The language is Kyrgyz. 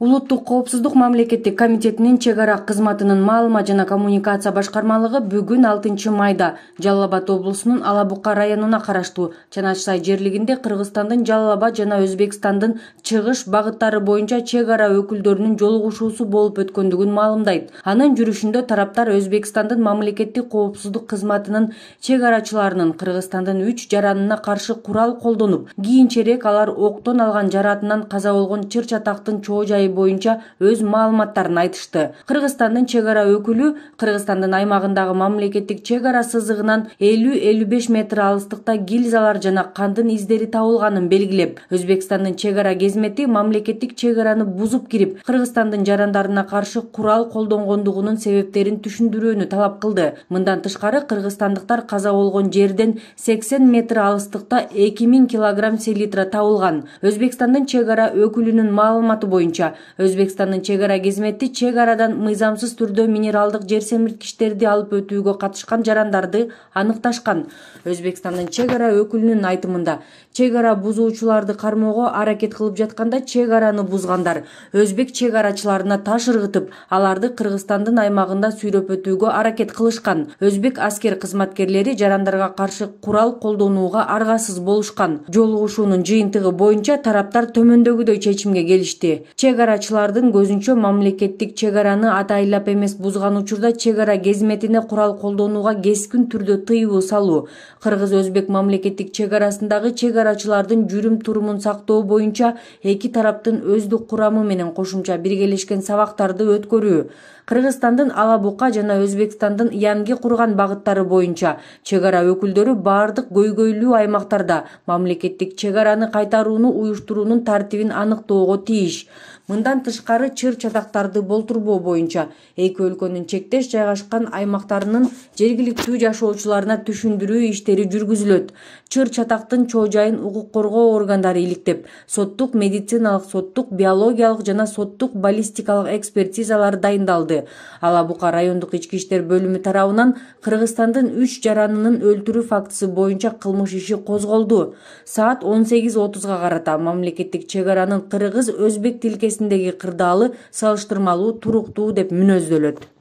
Улуттук коопсуздук мамлекеттик комитетинин чек ара кызматынын маалымат жана коммуникация башкармалыгы бүгүн 6 майда Жалал Абад облусунун Ала Бука районуна караштуу Чанач-Сай жерлигинде Кыргызстандын Жалал Абад жана Өзбекстандын чыгыш багыттары боюнча чек ара өкүлдөрүнүн жолугушуусу болуп өткөндүгүн маалымдайт. Анын жүрүшүндө тараптар Өзбекстандын мамлекеттик коопсуздук кызматынын чек арачыларынын Кыргызстандын 3 жаранына каршы курал колдонуп, кийинчерээк алар октон алган жараатынан каза болгон чыр-чатактын чоо жайы боюнча өз маалыматтарын айтышты. Кыргызстандын чек ара өкүлү Кыргызстандын аймагындагы мамлекеттик чек ара сызыгынан 50-55 метр алыстыкта гильзалар жана кандын издери табылганын белгилеп, Өзбекстандын чек ара кезмети мамлекеттик чек араны бузуп кирип, Кыргызстандын жарандарына каршы курал колдонгондугунун себептерин түшүндүрүүнү талап кылды. Мындан тышкары кыргызстандыктар каза болгон жерден 80 метр алыстыкта 2000 килограмм селитра табылган. Өзбекстандын чек ара өкүлүнүн маалыматы боюнча Өзбекстандын чек ара кезмети чек арадан мыйзамсыз түрдө минералдык жер семирткичтерди алып өтүүгө катышкан жарандарды аныкташкан. Өзбекстандын чек ара өкүлүнүн айтымында, чек ара бузуучуларды кармоого аракет кылып жатканда чек араны бузгандар өзбек чек арачыларына таш ыргытып, аларды Кыргызстандын аймагында сүйрөп өтүүгө аракет кылышкан. Өзбек аскер кызматкерлери жарандарга каршы курал колдонууга аргасыз болушкан. Жолугушуунун жыйынтыгы боюнча тараптар төмөндөгүдөй чечимге келишти. Чек арачылардын көзүнчө мамлекеттик чек араны атайлап эмес бузган учурда чек ара кезметине курал колдонууга кескин түрдө тыюу салуу, кыргыз-өзбек мамлекеттик чек арасындагы чек арачылардын жүрүм-турумун сактоо боюнча эки тараптын өздүк курамы менен кошумча биргелешкен сабактарды өткөрүү, Кыргызстандын Ала Бука жана Өзбекстандын Янги курган багыттары боюнча чек ара өкүлдөрү бардык көйгөйлүү аймактарда мамлекеттик чек араны кайтарууну уюштуруунун тартибин аныктоого тийиш. Мындан тышкары чыр-чатактарды болтурбоо боюнча эки өлкөнүн чектеш жайгашкан аймактарынын жергиликтүү жашоочуларына түшүндүрүү иштери жүргүзүлөт. Чыр-чатактын чоо жайын укук коргоо органдары иликтеп, соттук, медициналык, соттук, биологиялык жана соттук баллистикалык экспертизалар дайындалды. Ала Бука райондук ички иштер бөлүмү тарабынан Кыргызстандын 3 жаранынын өлтүрүү фактысы боюнча кылмыш иши козголду. Саат 18:30 карата мамлекеттик чек аранын кыргыз-өзбек тилкесиндеги кырдаалы салыштырмалуу туруктуу деп мүнөздөлөт.